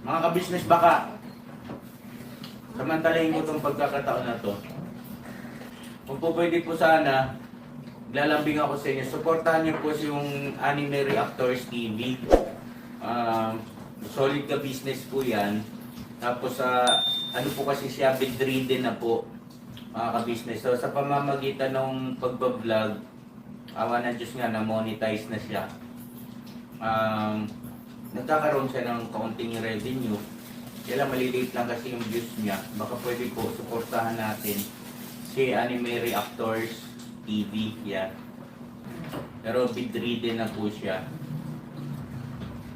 Mga ka-business baka, samantalahin ko itong pagkakataon na to. Kung po pwede po sana, lalambing ako sa inyo. Supportahan niyo po yung Anime Reactors TV. Solid ka business po yan. Tapos ano po kasi siya, bedridden na po mga ka-business. So sa pamamagitan ng pagbablog, awa ng Diyos nga na monetize na siya. Nagkakaroon siya ng kaunting revenue. Kaya maliliit lang kasi yung views niya. Baka pwede po suportahan natin si Anime Reactors TV. Yan. Pero bedridden na po siya.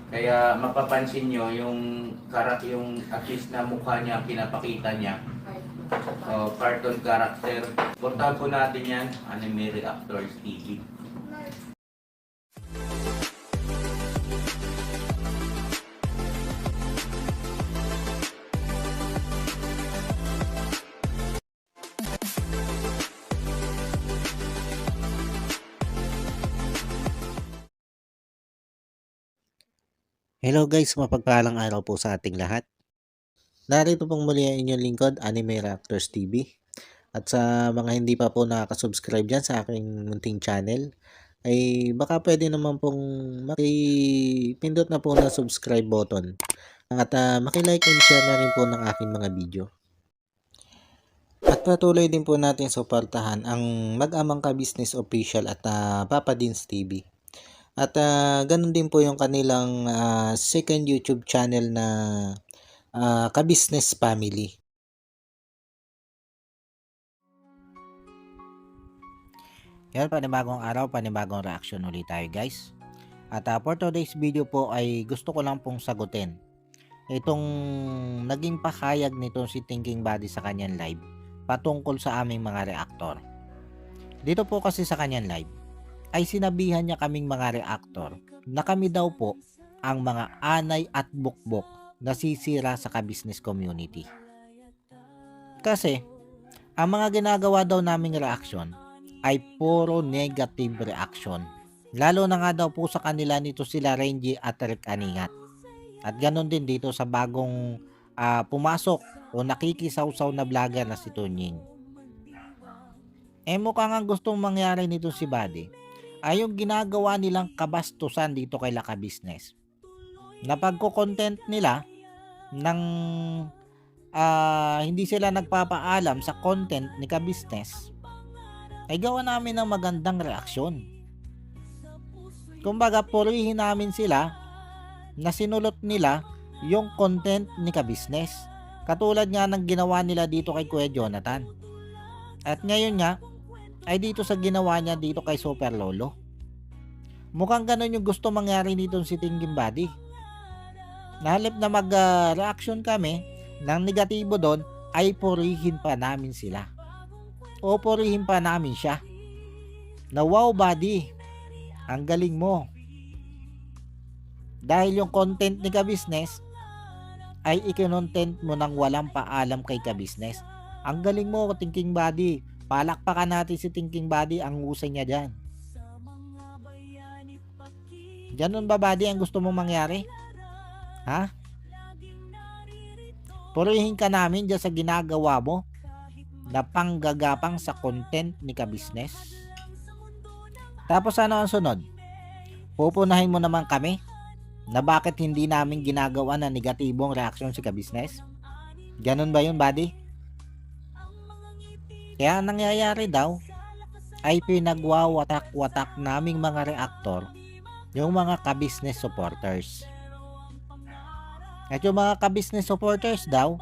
Kaya mapapansin nyo yung at least na mukha niya, pinapakita niya. Cartoon character. Portahan po natin yan, Anime Reactors TV. Hello guys, mapagpalang araw po sa ating lahat. Narito pong muli ang inyong lingkod, Anime Reactors TV. At sa mga hindi pa po nakaka-subscribe dyan sa aking munting channel, ay baka pwede naman pong makipindot na po na subscribe button. At makilike and share na rin po ng aking mga video. At patuloy din po natin suportahan ang Mag-amang Ka-Business Official at Papa Dins TV. At ganun din po yung kanilang second YouTube channel na Ka-Business Family. Yan, panibagong araw, panibagong reaction ulit tayo guys. At for today's video po ay gusto ko lang pong sagutin itong naging pakayag nito si Thinking Body sa kanyang live patungkol sa aming mga reactor. Dito po kasi sa kanyang live ay sinabihan niya kaming mga reactor na kami daw po ang mga anay at bukbok na sisira sa ka-business community. Kasi ang mga ginagawa daw naming reaction ay puro negative reaction. Lalo na nga daw po sa kanila nito sila Renji at Rick Aningat. At ganon din dito sa bagong pumasok o nakikisawsaw na vlogger na si Tunying. Mukhang ang gustong mangyari nito si Buddy ay yung ginagawa nilang kabastusan dito kay Laka Business. Na pagko-content nila ng hindi sila nagpapaalam sa content ni Ka-Business ay gawa namin ng magandang reaksyon. Kumbaga purihin namin sila na sinulot nila yung content ni Ka-Business. Katulad nga ng ginawa nila dito kay Kuya Jonathan. At ngayon nga ay dito sa ginawa niya dito kay Super Lolo. Mukhang ganun yung gusto mangyari nito si Thinking Body. Nahalip na mag-reaction kami ng negatibo doon ay purihin pa namin sila. O purihin pa namin siya. Na wow Buddy, ang galing mo. Dahil yung content ni Ka-Business ay ikinontent mo nang walang paalam kay Ka-Business. Ang galing mo Thinking Body. Palakpakan natin si Thinking Body, ang husay niya dyan. Ganun ba Buddy ang gusto mong mangyari? Ha? Purihin ka namin dyan sa ginagawa mo na panggagapang sa content ni Ka-Business. Tapos ano ang sunod? Pupunahin mo naman kami na bakit hindi namin ginagawa na negatibong reaksyon si Ka-Business? Ganun ba yun Buddy? Kaya ang nangyayari daw ay pinagwawatak-watak naming mga reactor yung mga Ka-Business supporters. At yung mga Ka-Business supporters daw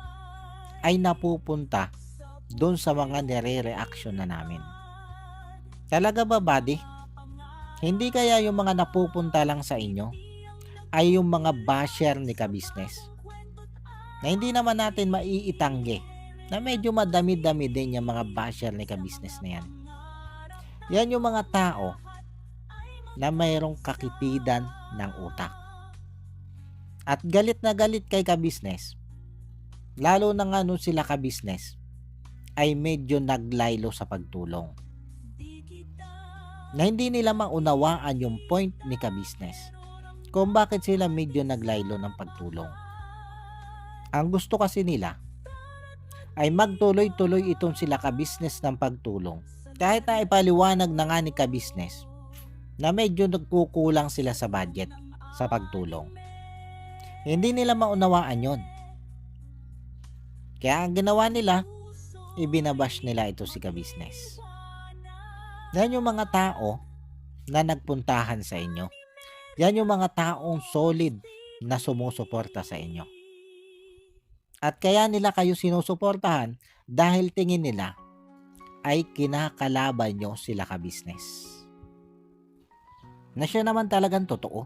ay napupunta doon sa mga nire-reaction na namin. Talaga ba Buddy? Hindi kaya yung mga napupunta lang sa inyo ay yung mga basher ni Ka-Business? Na hindi naman natin maiitanggi na medyo madami-dami din yung mga basher ni Ka-Business na yan. Yan yung mga tao na mayroong kakipidan ng utak. At galit na galit kay Ka-Business. Lalo na nga nung sila Ka-Business ay medyo naglaylo sa pagtulong. Na hindi nila maunawaan yung point ni Ka-Business kung bakit sila medyo naglaylo ng pagtulong. Ang gusto kasi nila ay magtuloy-tuloy itong sila ka-business ng pagtulong. Kahit na ipaliwanag na nga ni ka-business na medyo nagkukulang sila sa budget sa pagtulong. Hindi nila maunawaan yon. Kaya ang ginawa nila, ibinabash nila ito si ka-business. Yan yung mga tao na nagpuntahan sa inyo. Yan yung mga taong solid na sumusuporta sa inyo. At kaya nila kayo sinusuportahan dahil tingin nila ay kinakalaban nyo sila ka-business. Na siya naman talagang totoo.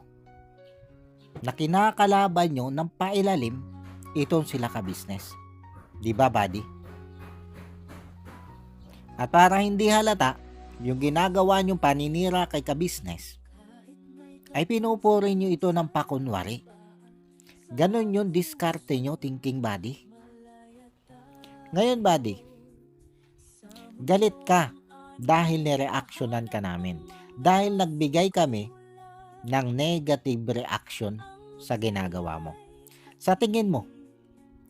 Na kinakalaban nyo ng pailalim itong sila ka-business. Di ba, buddy? At para hindi halata, yung ginagawa nyong paninira kay ka-business, ay pinupuri nyo ito ng pakunwari. Ganon yung diskarte nyo, thinking buddy. Ngayon, buddy, galit ka dahil nireactionan ka namin. Dahil nagbigay kami ng negative reaction sa ginagawa mo. Sa tingin mo,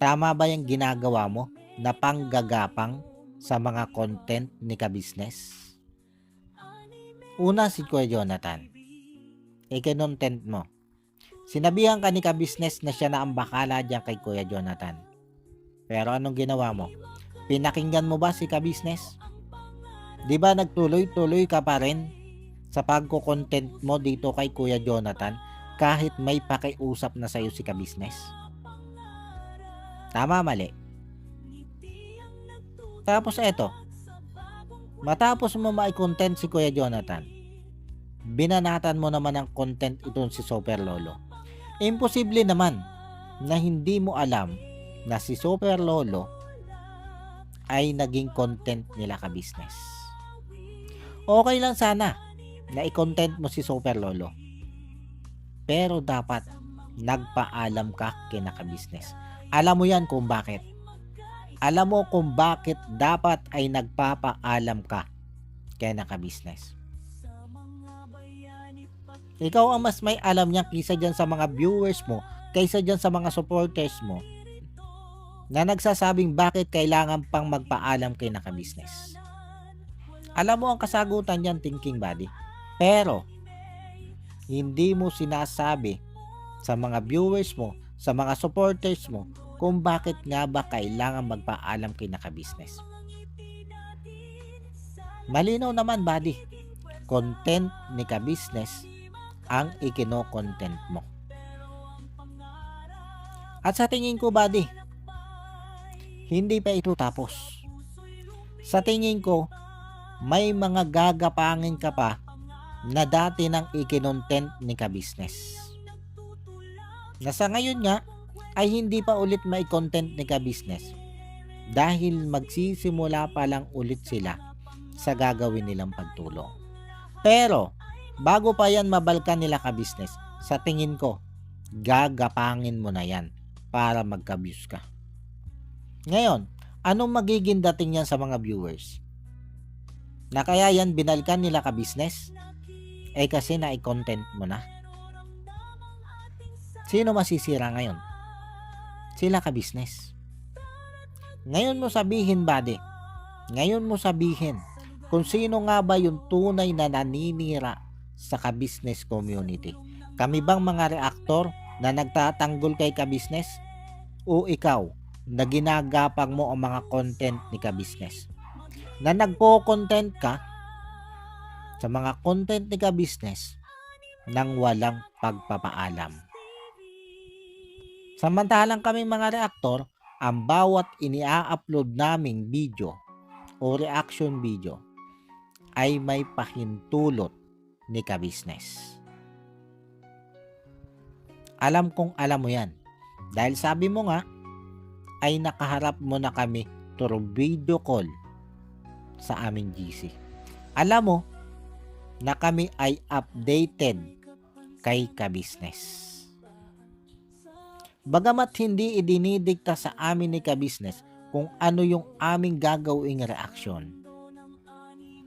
tama ba yung ginagawa mo na panggagapang sa mga content ni ka-business? Una, si Kuya Jonathan. Ikinontent mo. Sinabihan ka ni ka-business na siya na ang bakala dyan kay Kuya Jonathan. Pero anong ginawa mo? Pinakinggan mo ba si ka-business? Di ba nagtuloy-tuloy ka pa rin sa pagko-content mo dito kay Kuya Jonathan kahit may pakiusap na sa'yo si ka-business? Tama, mali. Tapos eto, matapos mo mai-content si Kuya Jonathan, binanatan mo naman ng content itong si Super Lolo. Imposible naman na hindi mo alam na si Super Lolo ay naging content nila ka-business. Okay lang sana na i-content mo si Super Lolo. Pero dapat nagpaalam ka kina ka-business. Alam mo yan kung bakit. Alam mo kung bakit dapat ay nagpapaalam ka kina ka-business. Ikaw ang mas may alam niya kaysa dyan sa mga viewers mo, kaysa dyan sa mga supporters mo na nagsasabing bakit kailangan pang magpaalam kay naka-business. Alam mo ang kasagutan niyan, thinking buddy. Pero hindi mo sinasabi sa mga viewers mo, sa mga supporters mo kung bakit nga ba kailangan magpaalam kay naka-business. Malinaw naman, buddy. Content ni ka-business ang ikino-content mo. At sa tingin ko, buddy, hindi pa ito tapos. Sa tingin ko, may mga gagapangin ka pa na dati nang ikinontent ni ka-business. Na sa ngayon nga, ay hindi pa ulit may content ni ka-business dahil magsisimula pa lang ulit sila sa gagawin nilang pagtulong. Pero, bago pa yan mabalkan nila ka-business, sa tingin ko, gagapangin mo na yan para magka-views ka. Ngayon, anong magiging dating yan sa mga viewers? Na kaya yan binalkan nila ka-business? Eh kasi na-content mo na. Sino masisira ngayon? Sila ka-business. Ngayon mo sabihin, buddy. Ngayon mo sabihin kung sino nga ba yung tunay na naninira sa ka-business community. Kami bang mga reaktor na nagtatanggol kay ka-business? O ikaw na ginagapang mo ang mga content ni ka-business? Na nagpo-content ka sa mga content ni ka-business nang walang pagpapaalam. Samantalang kami mga reaktor, ang bawat inia-upload naming video o reaction video ay may pahintulot ni ka-business. Alam kong alam mo yan. Dahil sabi mo nga, ay nakaharap mo na kami through video call sa aming GC. Alam mo na kami ay updated kay ka-business. Bagamat hindi idinidikta sa amin ni ka-business kung ano yung aming gagawing reaction.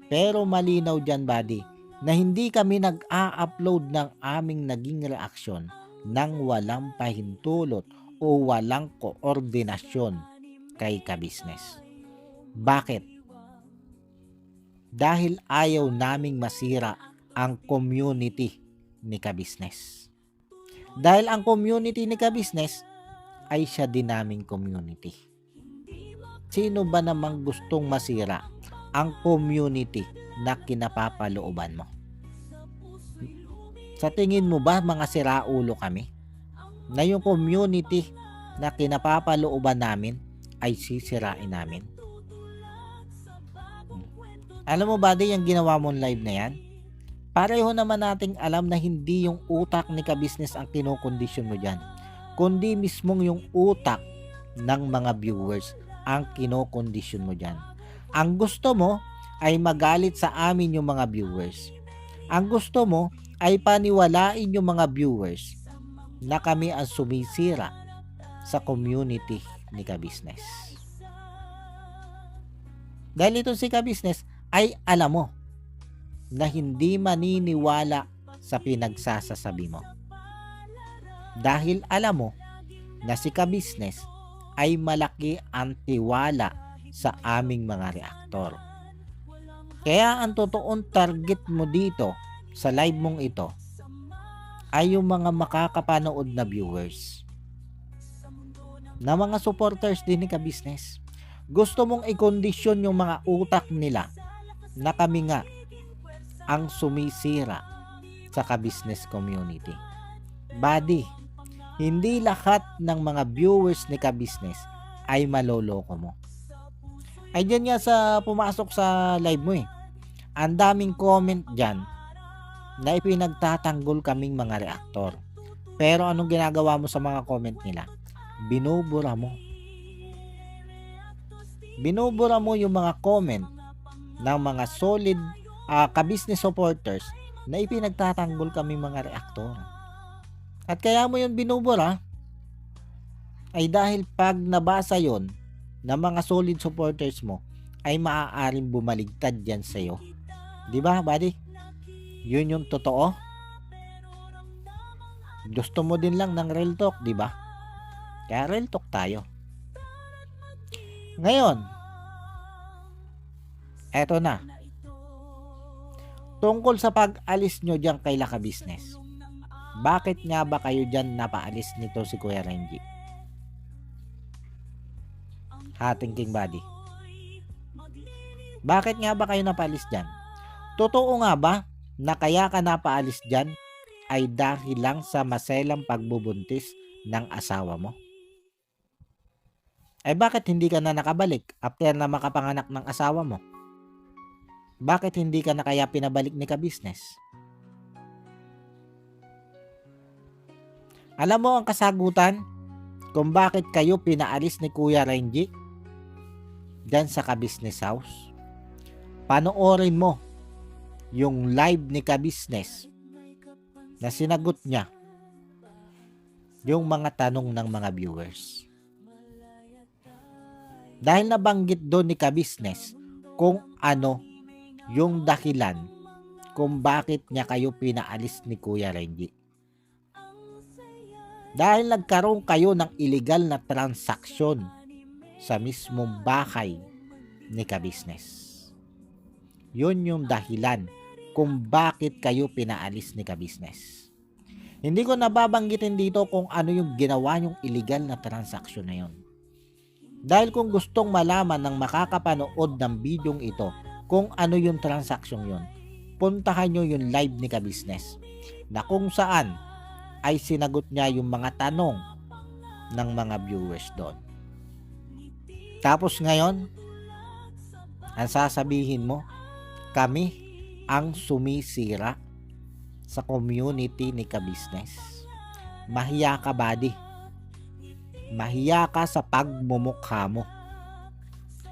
Pero malinaw dyan, buddy, na hindi kami nag-a-upload ng aming naging reaksyon nang walang pahintulot o walang koordinasyon kay ka-business. Bakit? Dahil ayaw naming masira ang community ni ka-business. Dahil ang community ni ka-business ay siya din naming community. Sino ba namang gustong masira ang community na kinapapalooban mo? Sa tingin mo ba mga siraulo kami? Na yung community na kinapapalooban namin ay sisirain namin? Alam mo ba yung ginawa mong live na yan? Pareho naman nating alam na hindi yung utak ni ka-business ang kinokondisyon mo dyan, kundi mismong yung utak ng mga viewers ang kinokondisyon mo dyan. Ang gusto mo ay magalit sa amin yung mga viewers. Ang gusto mo ay paniwalain yung mga viewers na kami ang sumisira sa community ni ka-business. Dahil ito si ka-business ay alam mo na hindi maniniwala sa pinagsasasabi mo. Dahil alam mo na si ka-business ay malaki ang tiwala sa aming mga reaktor. Kaya ang totoong target mo dito sa live mong ito ay yung mga makakapanood na viewers, na mga supporters din ni ka-business. Gusto mong i-kondisyon yung mga utak nila na kami nga ang sumisira sa ka-business community. Buddy, hindi lahat ng mga viewers ni ka-business ay maloloko mo. Ay dyan nga sa pumasok sa live mo ang daming comment dyan na ipinagtatanggol kaming mga reaktor. Pero anong ginagawa mo sa mga comment nila? Binubura mo. Binubura mo yung mga comment ng mga solid ka-business supporters na ipinagtatanggol kaming mga reaktor. At kaya mo yun binubura ay dahil pag nabasa yon ng mga solid supporters mo ay maaaring bumaligtad yan sa'yo. Diba, buddy? Yun yung totoo. Gusto mo din lang ng real talk, diba? Kaya real talk tayo. Ngayon, eto na. Tungkol sa pag-alis nyo dyan kay Laka Business. Bakit nga ba kayo dyan napaalis nito si Kuya Renji? Thinking buddy. Bakit nga ba kayo napaalis dyan? Totoo nga ba na kaya ka napaalis dyan ay dahil lang sa maselang pagbubuntis ng asawa mo? Ay bakit hindi ka na nakabalik after na makapanganak ng asawa mo? Bakit hindi ka na kaya pinabalik ni ka-business? Alam mo ang kasagutan kung bakit kayo pinaalis ni Kuya Renji dyan sa ka-business house? Panoorin mo yung live ni ka-business na sinagot niya yung mga tanong ng mga viewers. Dahil nabanggit doon ni ka-business kung ano yung dahilan kung bakit niya kayo pinaalis ni Kuya Renji. Dahil nagkaroon kayo ng illegal na transaksyon sa mismong bahay ni ka-business. Yun yung dahilan kung bakit kayo pinaalis ni ka-business. Hindi ko nababanggitin dito kung ano yung ginawa yung illegal na transaksyon na yun. Dahil kung gustong malaman ng makakapanood ng bidyong ito kung ano yung transaksyon yun, puntahan nyo yung live ni ka-business na kung saan ay sinagot niya yung mga tanong ng mga viewers doon. Tapos ngayon, ang sasabihin mo, kami ang sumisira sa community ni ka-business. Mahiya ka, buddy. Mahiya ka sa pagmumukha mo.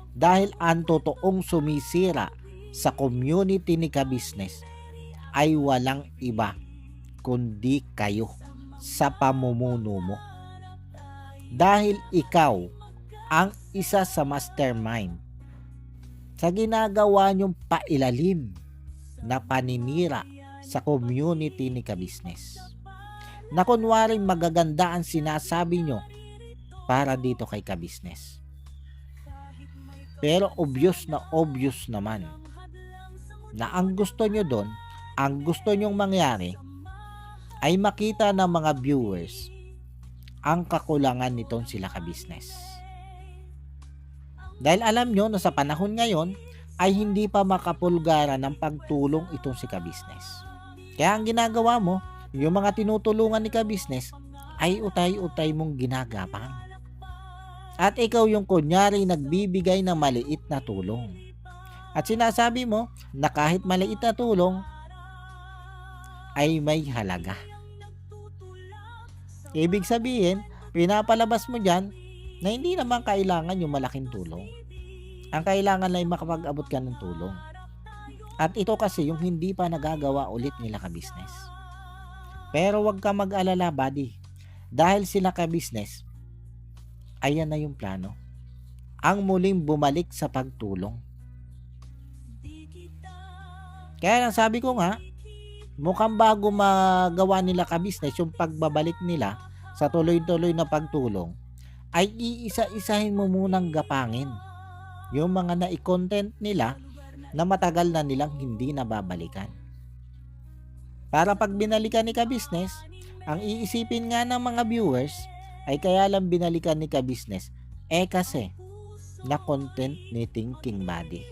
Dahil ang totoong sumisira sa community ni ka-business ay walang iba kundi kayo sa pamumuno mo. Dahil ikaw ang isa sa mastermind sa ginagawa niyong pailalim na paninira sa community ni ka-business. Na kunwaring magaganda ang sinasabi nyo para dito kay ka-business. Pero obvious naman na ang gusto nyo doon, ang gusto nyong mangyari ay makita ng mga viewers ang kakulangan nitong sila ka-business. Dahil alam nyo na sa panahon ngayon ay hindi pa makapulgara ng pagtulong itong si ka-business. Kaya ang ginagawa mo, yung mga tinutulungan ni ka-business ay utay-utay mong ginagapang. At ikaw yung kunyari nagbibigay ng maliit na tulong. At sinasabi mo na kahit maliit na tulong ay may halaga. Ibig sabihin, pinapalabas mo dyan na hindi naman kailangan yung malaking tulong. Ang kailangan lang ay makapag-abot ka ng tulong. At ito kasi yung hindi pa nagagawa ulit nila ka-business. Pero wag ka mag-alala, buddy. Dahil sila ka-business, ayan na yung plano. Ang muling bumalik sa pagtulong. Kaya lang sabi ko nga, mukhang bago magawa nila ka-business yung pagbabalik nila sa tuloy-tuloy na pagtulong, ay iisa-isahin mo munang gapangin yung mga nai-content nila na matagal na nilang hindi nababalikan. Para pag binalikan ni ka-business, ang iisipin nga ng mga viewers ay kaya lang binalikan ni ka-business kasi na content ni Thinking Buddy.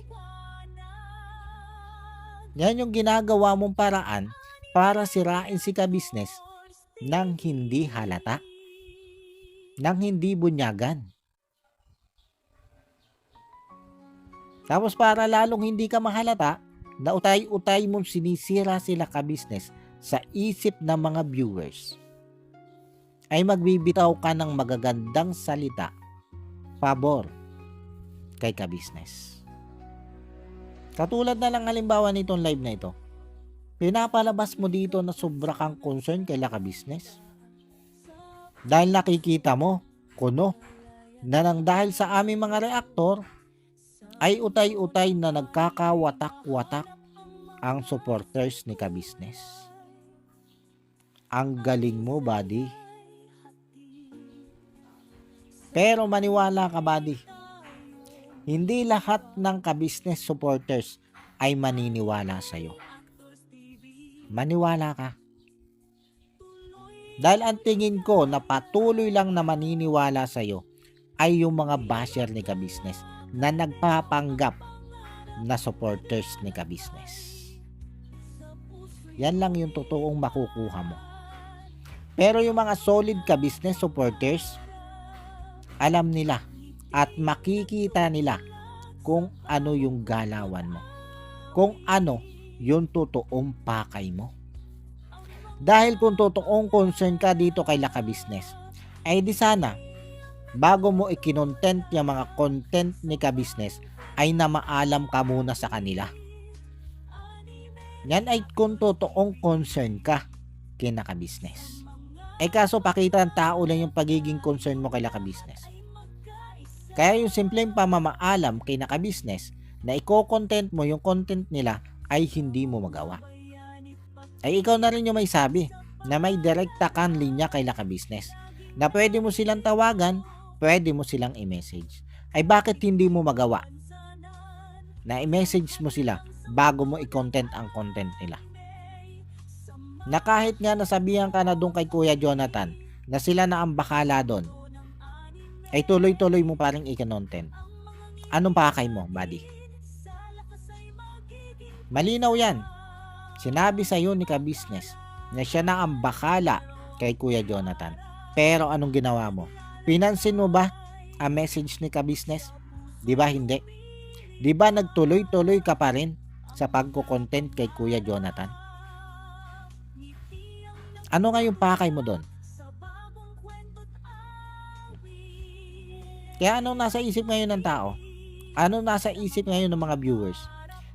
Yan yung ginagawa mong paraan para sirain si ka-business nang hindi halata, nang hindi bunyagan. Tapos para lalong hindi ka mahalata, na utay-utay mong sinisira sila ka-business sa isip ng mga viewers, ay magbibitaw ka ng magagandang salita pabor kay ka-business. Katulad na lang halimbawa nitong live na ito, pinapalabas mo dito na sobra kang concern kay ka-business. Dahil nakikita mo, kuno, na nang dahil sa aming mga reaktor, ay utay-utay na nagkakawatak-watak ang supporters ni ka-business. Ang galing mo, buddy. Pero maniwala ka, buddy. Hindi lahat ng ka-business supporters ay maniniwala sa'yo. Maniwala ka. Dahil ang tingin ko na patuloy lang na maniniwala sa'yo ay yung mga basher ni ka-business na nagpapanggap na supporters ni ka-business. Yan lang yung totoong makukuha mo. Pero yung mga solid ka-business supporters, alam nila at makikita nila kung ano yung galawan mo. Kung ano yung totoong pakay mo. Dahil kung totoong concern ka dito kay ka-business, ay di sana bago mo ikinontent yung mga content ni ka-business ay namaalam ka muna sa kanila. Yan ay kung totoong concern ka kay ka-business. Kaso pakita ng tao lang yung pagiging concern mo kay ka-business. Kaya yung simpleng pamamaalam kay ka-business na i-content mo yung content nila ay hindi mo magawa. Ay ikaw na rin yung may sabi na may direkta kang linya kay ka-business na pwede mo silang tawagan, pwede mo silang i-message. Ay bakit hindi mo magawa na i-message mo sila bago mo i-content ang content nila? Na kahit nga nasabihan ka na doon kay Kuya Jonathan na sila na ang bakala doon, ay tuloy-tuloy mo pa rin i-content. Anong pakay mo, buddy? Malinaw yan. Sinabi sa iyo ni ka-business na siya na ang bakala kay Kuya Jonathan. Pero anong ginawa mo? Pinansin mo ba ang message ni ka-business? Di ba hindi? Di ba nagtuloy-tuloy ka pa rin sa pagko-content kay Kuya Jonathan? Ano nga yung pakay mo doon? Kaya anong nasa isip ngayon ng tao? Anong nasa isip ngayon ng mga viewers?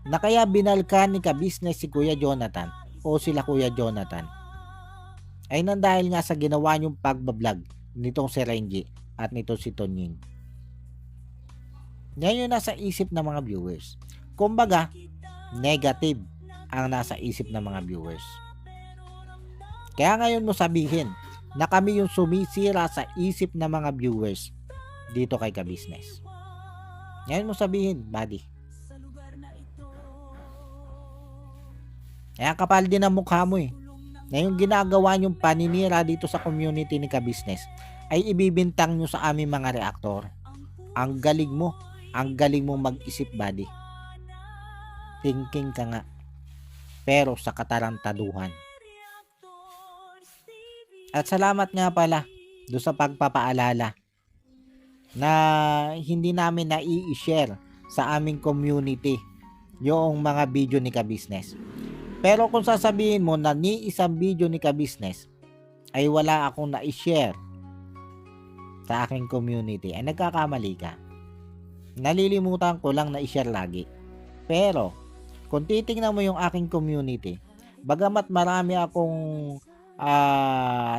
Na kaya binalkan ni ka-business si Kuya Jonathan o sila Kuya Jonathan ay nang dahil nga sa ginawa niyong pagbablog nitong si Renji at nitong si Tonying. Yan yung nasa isip ng mga viewers. Kumbaga, negative ang nasa isip ng mga viewers. Kaya ngayon mo sabihin na kami yung sumisira sa isip ng mga viewers dito kay Ka-Business. Ngayon mo sabihin, buddy. Kaya kapal din ang mukha mo eh. Na yung ginagawa nyong paninira dito sa community ni Ka-Business ay ibibintang nyo sa aming mga reaktor. Ang galing mo. Ang galing mo mag-isip, buddy. Thinking ka nga. Pero sa katarantaduhan. At salamat nga pala do sa pagpapaalala na hindi namin na-i-share sa aming community yung mga video ni Ka-Business. Pero kung sasabihin mo na ni isang video ni Ka-Business ay wala akong na-i-share sa aking community, ay nagkakamali ka. Nalilimutan ko lang na i-share lagi. Pero kung titingnan mo yung aking community, bagamat marami akong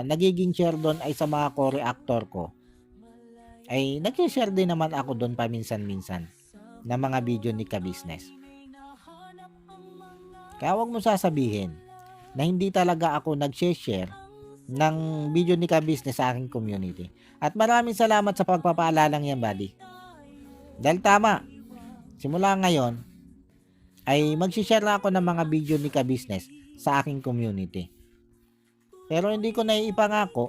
nagiging share doon ay sa mga co-reactor ko, ay nag-share din naman ako doon paminsan-minsan na mga video ni Ka-Business. Kaya wag mo sasabihin na hindi talaga ako nag-share ng video ni Ka-Business sa aking community. At maraming salamat sa pagpapaalalang yan, buddy. Dahil tama, simula ngayon ay mag-share ako ng mga video ni Ka-Business sa aking community. Pero hindi ko na ipangako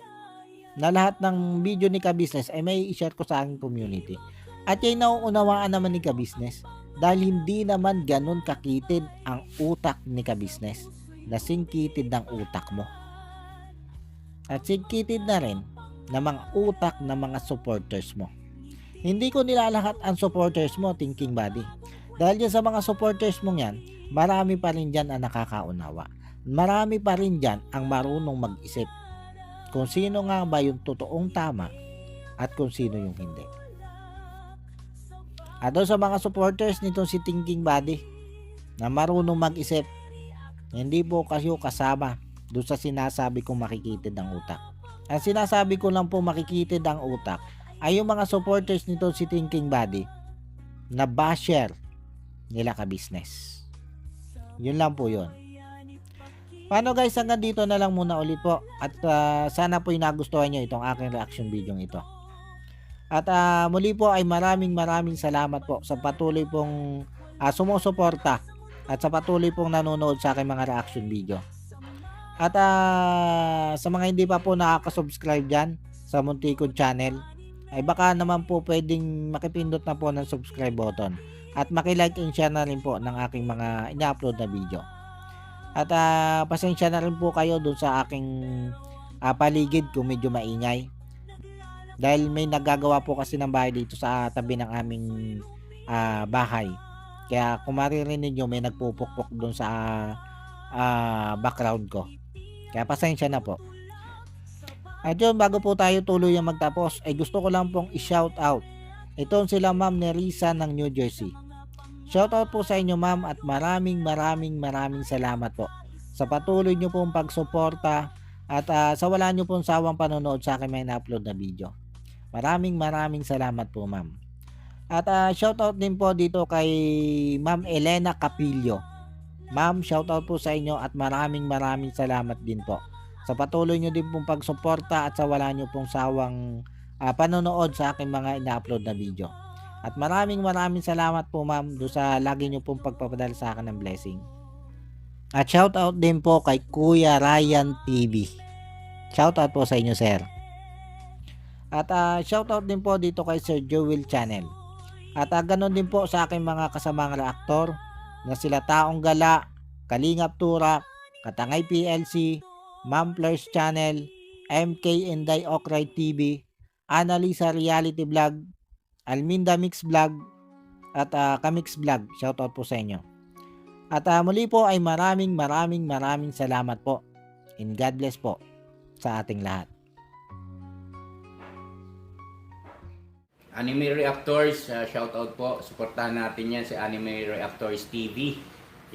na lahat ng video ni Ka-Business ay may i-share ko sa aking community. At yung nauunawaan naman ni Ka-Business dahil hindi naman ganun kakitid ang utak ni Ka-Business na singkitid ng utak mo. At singkitid na rin na mga utak ng mga supporters mo. Hindi ko nilalahat ang supporters mo, thinking buddy. Dahil dyan sa mga supporters mong yan, marami pa rin dyan ang nakakaunawa. Marami pa rin dyan ang marunong mag-isip kung sino nga ba yung totoong tama at kung sino yung hindi. At doon sa mga supporters nitong si Thinking Buddy na marunong mag-isip, hindi po kayo kasama doon sa sinasabi kong makikitid ang utak. Ang sinasabi ko lang po makikitid ang utak ay yung mga supporters nitong si Thinking Buddy na basher nila Ka-Business. Yun lang po yun. Paano guys, hanggang dito na lang muna ulit po. At sana po nagustuhan nyo itong aking reaction video ito. At muli po ay maraming salamat po sa patuloy pong sumusuporta at sa patuloy pong nanonood sa aking mga reaction video. At sa mga hindi pa po nakaka-subscribe dyan sa Muntikon channel, ay baka naman po pwedeng makipindot na po ng subscribe button. At makilike and share na rin po ng aking mga ina-upload na video. At pasensya na rin po kayo dun sa aking paligid kung medyo maingay. Dahil may nagagawa po kasi ng bahay dito sa tabi ng aming bahay. Kaya kung maririnig nyo, may nagpupukpok dun sa background ko. Kaya pasensya na po. At yun, bago po tayo tuloy ang magtapos, ay gusto ko lang pong i-shout out. Ito sila Ma'am Nerissa ng New Jersey. Shoutout po sa inyo ma'am at maraming salamat po sa patuloy nyo pong pagsuporta at sa wala nyo pong sawang panonood sa akin may na-upload na video. Maraming salamat po ma'am. At shoutout din po dito kay Ma'am Elena Capillo. Ma'am, shoutout po sa inyo at maraming salamat din po sa patuloy nyo din pong pagsuporta at sa wala nyo pong sawang panonood sa aking mga ina-upload na video. At maraming salamat po ma'am do sa lagi nyo pong pagpapadala sa akin ng blessing. At shoutout din po kay Kuya Ryan TV. Shoutout po sa inyo sir. At shoutout din po dito kay Sir Joel Channel. At ganon din po sa aking mga kasamang reaktor na sila Taong Gala, Kalingap Turak, Katangay PLC, Ma'am Fleurs Channel, MK Inday Okray TV, Annalisa Reality Vlog, Alminda Mix Vlog at Kamix Vlog. Shoutout po sa inyo. At muli po ay maraming salamat po. And God bless po sa ating lahat. Anime Reactors, shoutout po. Suportahan natin yan si Anime Reactors TV.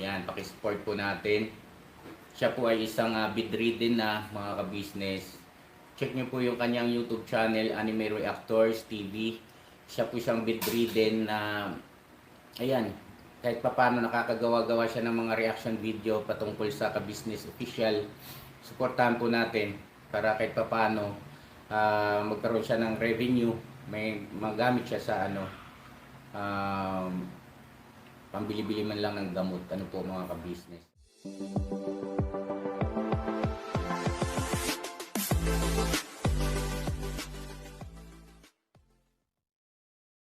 Yan, pakisupport po natin. Siya po ay isang bedridden na mga ka-business. Check nyo po yung kanyang YouTube channel, Anime Reactors TV. Siya po siyang bedridden na ayan, kahit paano nakakagawa-gawa siya ng mga reaction video patungkol sa Ka-Business Official. Suportahan po natin. para kahit papaano magkaroon siya ng revenue, may magamit siya sa pambili-bili man lang ng gamot. Ano po mga ka-business.